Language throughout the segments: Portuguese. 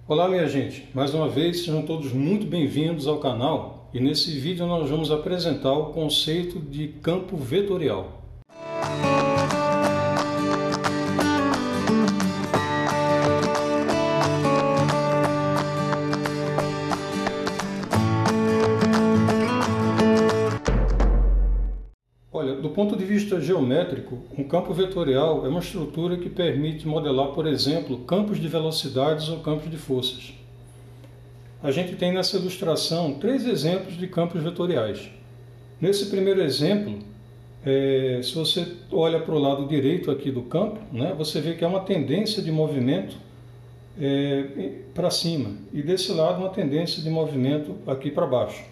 Olá minha gente, mais uma vez sejam todos muito bem-vindos ao canal e nesse vídeo nós vamos apresentar o conceito de campo vetorial. Olha, do ponto de vista geométrico, um campo vetorial é uma estrutura que permite modelar, por exemplo, campos de velocidades ou campos de forças. A gente tem nessa ilustração três exemplos de campos vetoriais. Nesse primeiro exemplo, se você olha para o lado direito aqui do campo, você vê que há uma tendência de movimento para cima e desse lado uma tendência de movimento aqui para baixo.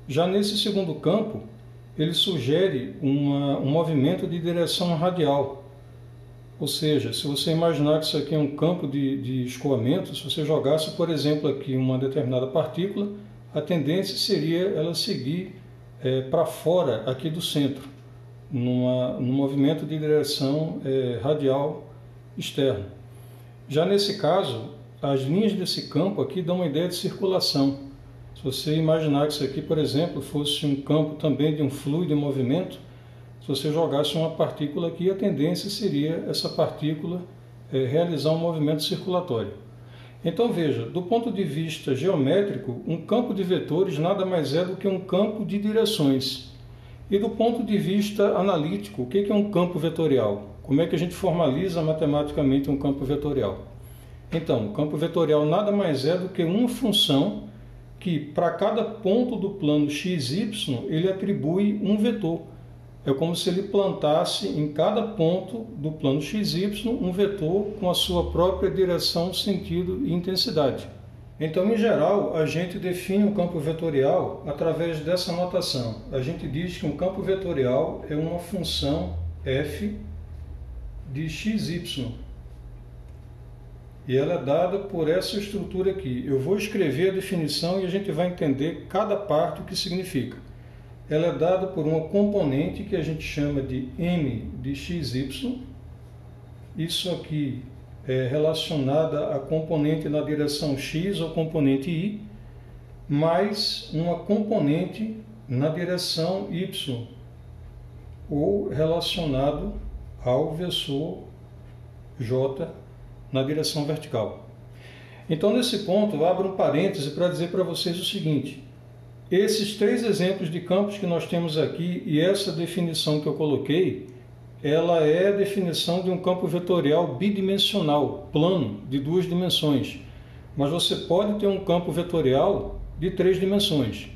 Já nesse segundo campo, ele sugere um movimento de direção radial. Ou seja, se você imaginar que isso aqui é um campo de escoamento, se você jogasse, por exemplo, aqui uma determinada partícula, a tendência seria ela seguir para fora aqui do centro, num movimento de direção radial externa. Já nesse caso, as linhas desse campo aqui dão uma ideia de circulação. Se você imaginar que isso aqui, por exemplo, fosse um campo também de um fluido em movimento, se você jogasse uma partícula aqui, a tendência seria essa partícula realizar um movimento circulatório. Então veja, do ponto de vista geométrico, um campo de vetores nada mais é do que um campo de direções. E do ponto de vista analítico, o que é um campo vetorial? Como é que a gente formaliza matematicamente um campo vetorial? Então, o campo vetorial nada mais é do que uma função que para cada ponto do plano xy ele atribui um vetor. É como se ele plantasse em cada ponto do plano xy um vetor com a sua própria direção, sentido e intensidade. Então, em geral, a gente define um campo vetorial através dessa notação. A gente diz que um campo vetorial é uma função f de xy. E ela é dada por essa estrutura aqui. Eu vou escrever a definição e a gente vai entender cada parte o que significa. Ela é dada por uma componente que a gente chama de m de xy. Isso aqui é relacionada à componente na direção x ou componente y, mais uma componente na direção y, ou relacionado ao vetor j na direção vertical. Então, nesse ponto, eu abro um parêntese para dizer para vocês o seguinte: esses três exemplos de campos que nós temos aqui e essa definição que eu coloquei, ela é a definição de um campo vetorial bidimensional, plano, de duas dimensões. Mas você pode ter um campo vetorial de três dimensões.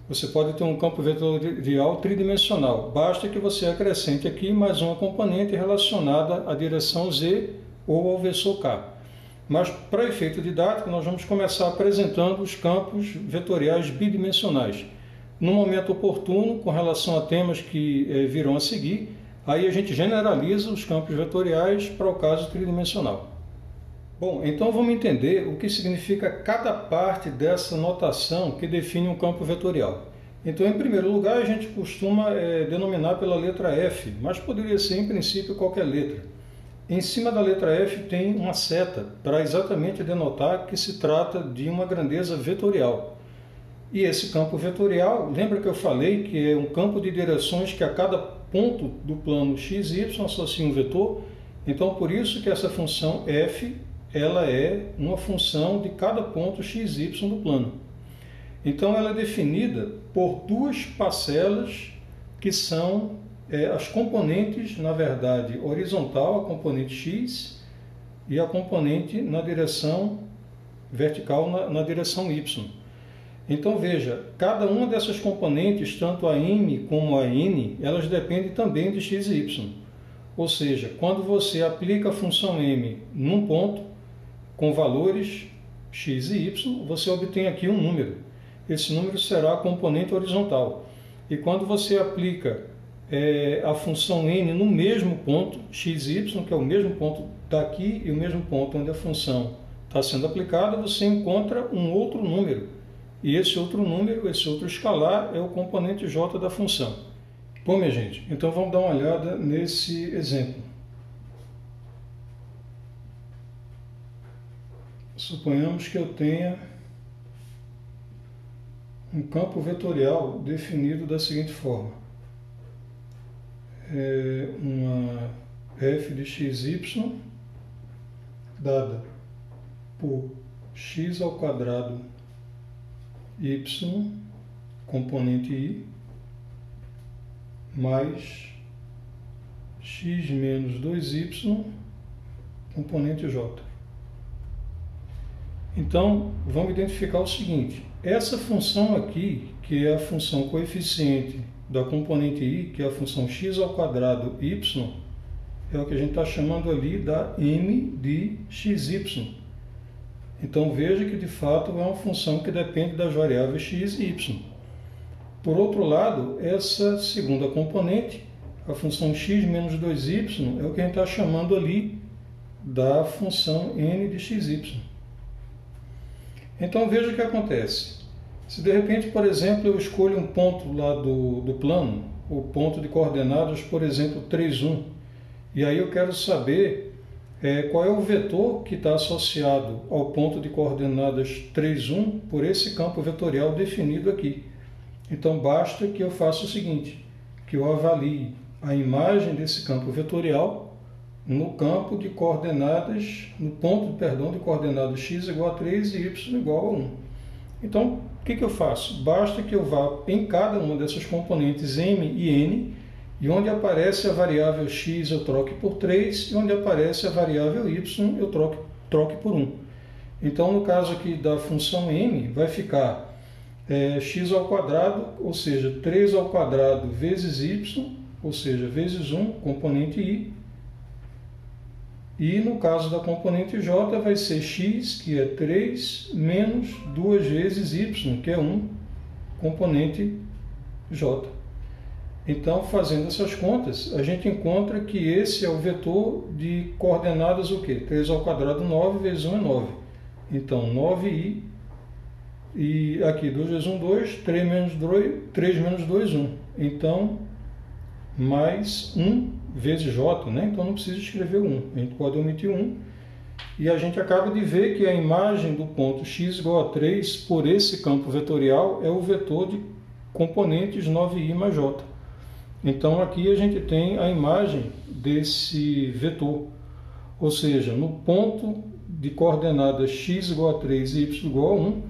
Você pode ter um campo vetorial tridimensional. Basta que você acrescente aqui mais uma componente relacionada à direção z ou ao vetor k. Mas, para efeito didático, nós vamos começar apresentando os campos vetoriais bidimensionais. No momento oportuno, com relação a temas que virão a seguir, aí a gente generaliza os campos vetoriais para o caso tridimensional. Bom, então vamos entender o que significa cada parte dessa notação que define um campo vetorial. Então, em primeiro lugar, a gente costuma denominar pela letra F, mas poderia ser, em princípio, qualquer letra. Em cima da letra F tem uma seta para exatamente denotar que se trata de uma grandeza vetorial. E esse campo vetorial, lembra que eu falei que é um campo de direções que a cada ponto do plano xy associa um vetor? Então, por isso que essa função f ela é uma função de cada ponto xy do plano. Então, ela é definida por duas parcelas que são as componentes, na verdade, horizontal, a componente x, e a componente na direção vertical, na direção y. Então, veja, cada uma dessas componentes, tanto a m como a n, elas dependem também de x e y. Ou seja, quando você aplica a função m num ponto, com valores x e y, você obtém aqui um número. Esse número será a componente horizontal. E quando você aplica a função n no mesmo ponto, x e y, que é o mesmo ponto daqui e o mesmo ponto onde a função está sendo aplicada, você encontra um outro número. E esse outro número, esse outro escalar, é o componente j da função. Bom, minha gente, então vamos dar uma olhada nesse exemplo. suponhamos que eu tenha um campo vetorial definido da seguinte forma. Uma f de xy dada por x ao quadrado y, componente i, mais x menos 2y, componente j. Então, vamos identificar o seguinte. Essa função aqui, que é a função coeficiente da componente i, que é a função x ao quadrado y, é o que a gente está chamando ali da m de xy. Então, veja que, de fato, é uma função que depende das variáveis x e y. Por outro lado, essa segunda componente, a função x menos 2y, é o que a gente está chamando ali da função n de xy. Então, veja o que acontece. Se de repente, por exemplo, eu escolho um ponto lá do plano, o ponto de coordenadas, por exemplo, 3, 1, e aí eu quero saber qual é o vetor que está associado ao ponto de coordenadas 3, 1 por esse campo vetorial definido aqui. Então, basta que eu faça o seguinte, que eu avalie a imagem desse campo vetorial no campo de coordenadas, no ponto, de coordenadas x igual a 3 e y igual a 1. Então, o que eu faço? Basta que eu vá em cada uma dessas componentes m e n, e onde aparece a variável x eu troque por 3, e onde aparece a variável y eu troque por 1. Então, no caso aqui da função m, vai ficar x ao quadrado, ou seja, 3 ao quadrado vezes y, ou seja, vezes 1, componente i. E no caso da componente j vai ser x, que é 3, menos 2 vezes y, que é 1, componente j. Então, fazendo essas contas, a gente encontra que esse é o vetor de coordenadas o quê? 3 ao quadrado, 9, vezes 1 é 9. Então, 9i, e aqui 2 vezes 1, 2, 3 menos 2, 1. Então, mais 1 vezes j, né? Então não precisa escrever 1, a gente pode omitir 1, e a gente acaba de ver que a imagem do ponto x igual a 3 por esse campo vetorial é o vetor de componentes 9i mais j. Então aqui a gente tem a imagem desse vetor, ou seja, no ponto de coordenadas x igual a 3 e y igual a 1,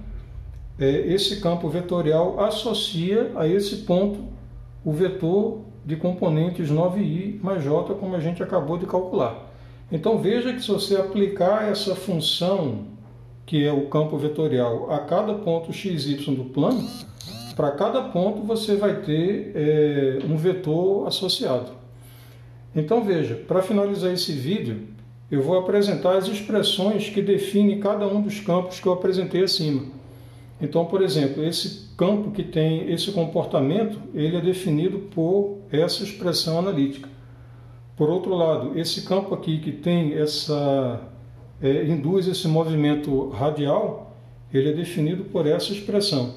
esse campo vetorial associa a esse ponto o vetor de componentes 9i mais j, como a gente acabou de calcular. Então veja que se você aplicar essa função, que é o campo vetorial, a cada ponto x, y do plano, para cada ponto você vai ter um vetor associado. Então veja, para finalizar esse vídeo, eu vou apresentar as expressões que definem cada um dos campos que eu apresentei acima. Então, por exemplo, esse campo que tem esse comportamento, ele é definido por essa expressão analítica. Por outro lado, esse campo aqui que tem induz esse movimento radial, ele é definido por essa expressão.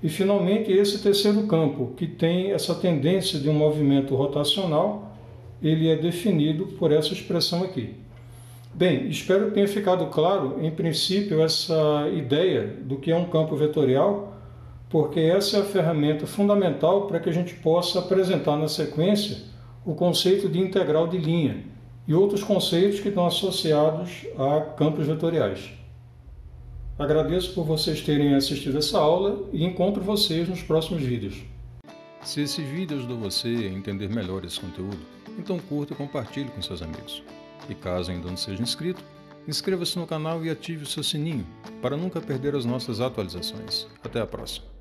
E, finalmente, esse terceiro campo, que tem essa tendência de um movimento rotacional, ele é definido por essa expressão aqui. Bem, espero que tenha ficado claro, em princípio, essa ideia do que é um campo vetorial, porque essa é a ferramenta fundamental para que a gente possa apresentar na sequência o conceito de integral de linha e outros conceitos que estão associados a campos vetoriais. Agradeço por vocês terem assistido essa aula e encontro vocês nos próximos vídeos. Se esse vídeo ajudou você a entender melhor esse conteúdo, então curta e compartilhe com seus amigos. E caso ainda não seja inscrito, inscreva-se no canal e ative o seu sininho para nunca perder as nossas atualizações. Até a próxima!